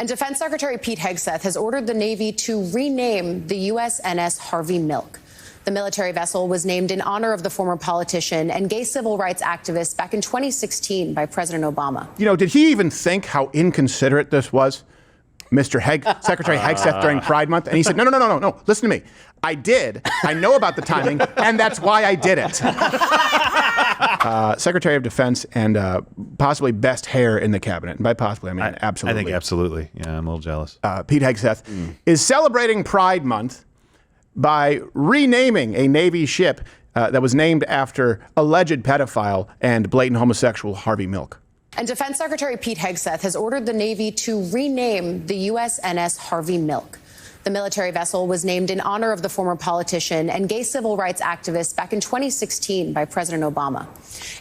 And Defense Secretary Pete Hegseth has ordered the Navy to rename the USS Harvey Milk. The military vessel was named in honor of the former politician and gay civil rights activist back in 2016 by President Obama. You know, did he even think how inconsiderate this was? Secretary Hegseth during Pride Month. And he said, no, listen to me. I did. I know about the timing, and that's why I did it. Secretary of Defense and possibly best hair in the cabinet. And by possibly, I mean absolutely. I think absolutely. Yeah, I'm a little jealous. Pete Hegseth is celebrating Pride Month by renaming a Navy ship that was named after alleged pedophile and blatant homosexual Harvey Milk. And Defense Secretary Pete Hegseth has ordered the Navy to rename the USS Harvey Milk. The military vessel was named in honor of the former politician and gay civil rights activist back in 2016 by President Obama.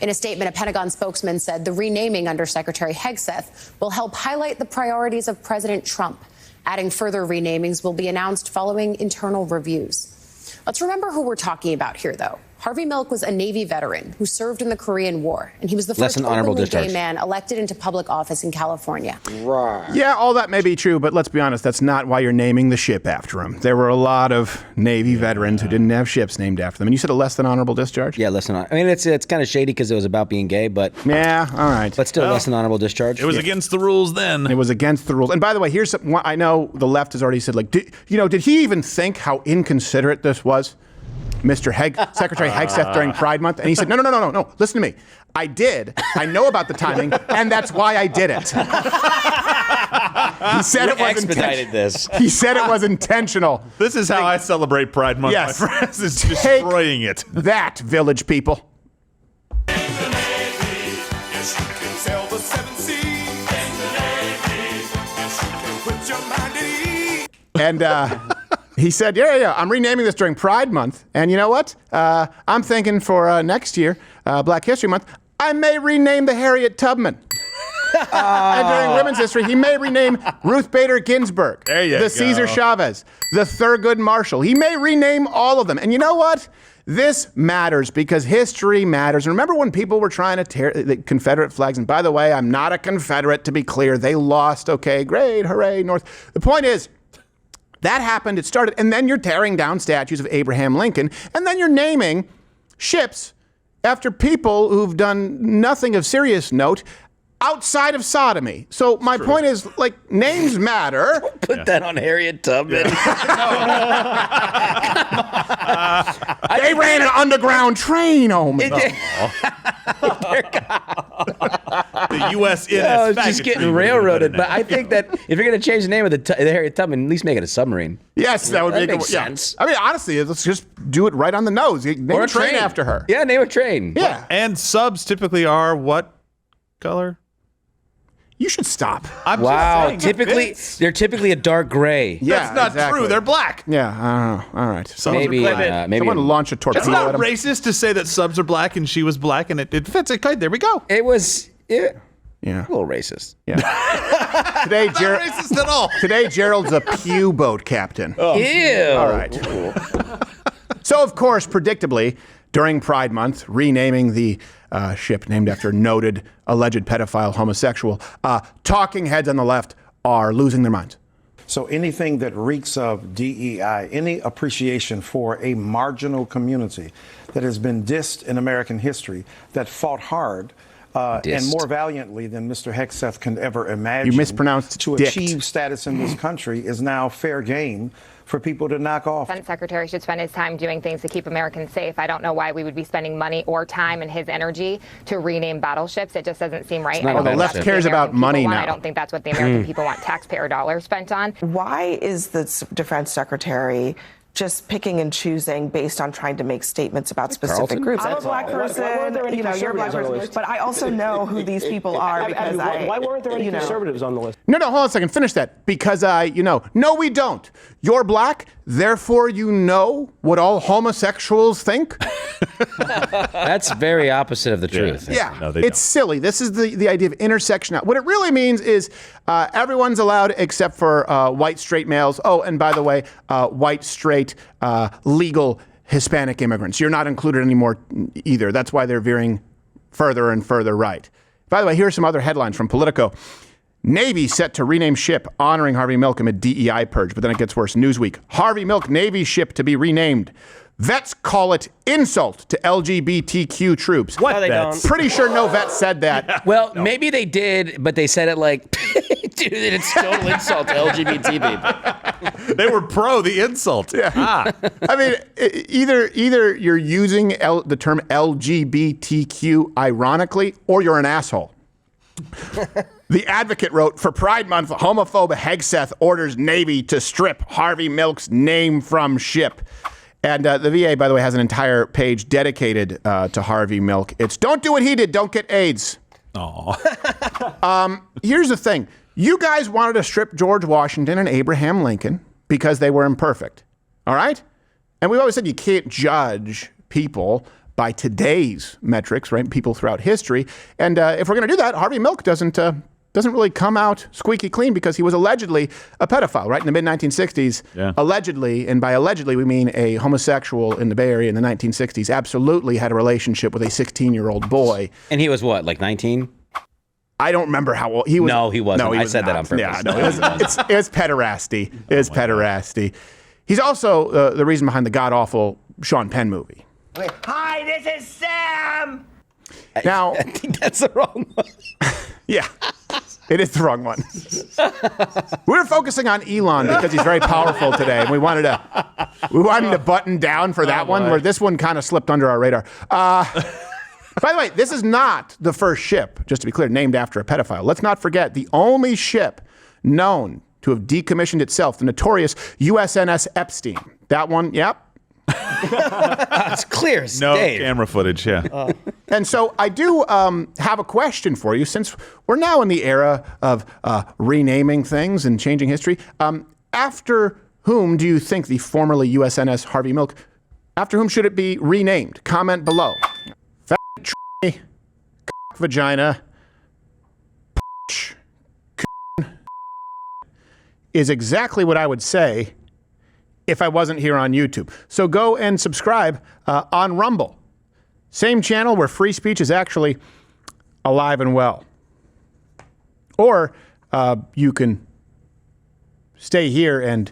In a statement, a Pentagon spokesman said the renaming under Secretary Hegseth will help highlight the priorities of President Trump. Adding further renamings will be announced following internal reviews. Let's remember who we're talking about here, though. Harvey Milk was a Navy veteran who served in the Korean War, and he was the first openly gay man elected into public office in California. Right. Yeah, all that may be true, but let's be honest, that's not why you're naming the ship after him. There were a lot of Navy veterans who didn't have ships named after them. And you said a less than honorable discharge? Yeah, less than honorable. I mean, it's kind of shady because it was about being gay, but... Yeah, all right. But still less than honorable discharge. It was against the rules then. It was against the rules. And by the way, here's something I know the left has already said, like, did he even think how inconsiderate this was? Secretary Hegseth during Pride Month. And he said, no, listen to me. I did. I know about the timing, and that's why I did it. He said it was expedited this. He said it was intentional. This is how I celebrate Pride Month, yes. my friends. Is destroying it. That, village people. And he said, yeah, I'm renaming this during Pride Month. And you know what? I'm thinking for next year, Black History Month, I may rename the Harriet Tubman. And during Women's History, he may rename Ruth Bader Ginsburg, the Cesar Chavez, the Thurgood Marshall. He may rename all of them. And you know what? This matters because history matters. And remember when people were trying to tear the Confederate flags? And by the way, I'm not a Confederate, to be clear. They lost. Okay, great, hooray, North. The point is, that happened, it started, and then you're tearing down statues of Abraham Lincoln, and then you're naming ships after people who've done nothing of serious note outside of sodomy. So my point is, like, names matter. Put that on Harriet Tubman. They ran an underground train, The USS it's just getting railroaded. But I think that if you're going to change the name of the Harriet Tubman, at least make it a submarine. Yes, that would make sense. I mean, honestly, let's just do it right on the nose. Name a train after her. Yeah, name a train. Yeah. And subs typically are what color? You should stop. Wow. They're typically a dark gray. Yeah, that's not true. They're black. Yeah, I don't know. All right. Maybe someone launch a torpedo. It's not racist to say that subs are black and she was black, and it fits. Okay, there we go. It was a Yeah. little racist. Yeah. Today, Not racist at all. Today, Gerald's a pew boat captain. Ew. All right. So, of course, predictably, during Pride Month, renaming the ship named after noted alleged pedophile homosexual, talking heads on the left are losing their minds. So anything that reeks of DEI, any appreciation for a marginal community that has been dissed in American history, that fought hard and more valiantly than Mr. Hegseth can ever imagine. You mispronounced to dicked. achieve status in this country is now fair game for people to knock off. Defense Secretary should spend his time doing things to keep Americans safe. I don't know why we would be spending money or time and his energy to rename battleships. It just doesn't seem right. The left cares about money now. I don't think that's what the American people want taxpayer dollars spent on. Why is the Defense Secretary just picking and choosing based on trying to make statements about specific groups? I'm a black person, you're a black person, but I also know who these people are because why weren't there any conservatives on the list? No, hold on a second. Finish that. Because no, we don't. You're black, therefore you know what all homosexuals think? That's very opposite of the truth. Yeah, no, it's silly. This is the idea of intersectionality. What it really means is everyone's allowed except for white straight males. Oh, and by the way, white straight legal Hispanic immigrants. You're not included anymore either. That's why they're veering further and further right. By the way, here are some other headlines from Politico. Navy set to rename ship honoring Harvey Milk amid DEI purge. But then it gets worse. Newsweek. Harvey Milk Navy ship to be renamed. Vets call it insult to LGBTQ troops. What? No, they Vets? don't. Pretty sure no vet said that. Well, maybe they did, but they said it like, dude, it's total insult to LGBT people. They were pro the insult. Yeah. I mean, either you're using the term LGBTQ ironically, or you're an asshole. The Advocate wrote, for Pride Month, homophobe Hegseth orders Navy to strip Harvey Milk's name from ship. And the VA, by the way, has an entire page dedicated to Harvey Milk. It's don't do what he did, don't get AIDS. Here's the thing. You guys wanted to strip George Washington and Abraham Lincoln because they were imperfect. All right? And we've always said you can't judge people by today's metrics, right? People throughout history. And if we're going to do that, Harvey Milk doesn't really come out squeaky clean because he was allegedly a pedophile, right? In the mid-1960s, allegedly, and by allegedly we mean a homosexual in the Bay Area in the 1960s, absolutely had a relationship with a 16-year-old boy. And he was what, like 19? I don't remember how old he was. No, he wasn't. I said not. that on purpose. Yeah, no, it was pederasty. It was pederasty. He's also the reason behind the god-awful Sean Penn movie. Hi, this is Sam! Now, I think that's the wrong one. Yeah, it is the wrong one. We were focusing on Elon because he's very powerful today, and we wanted to button down for that one, where this one kind of slipped under our radar. By the way, this is not the first ship, just to be clear, named after a pedophile. Let's not forget the only ship known to have decommissioned itself, the notorious USNS Epstein. That one, yep. It's clear as No day. camera footage, yeah. And so I do have a question for you, since we're now in the era of renaming things and changing history. After whom do you think the formerly USNS Harvey Milk, after whom should it be renamed? Comment below. Fat cock vagina is exactly what I would say if I wasn't here on YouTube. So go and subscribe on Rumble. Same channel where free speech is actually alive and well. Or you can stay here and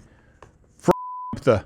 up the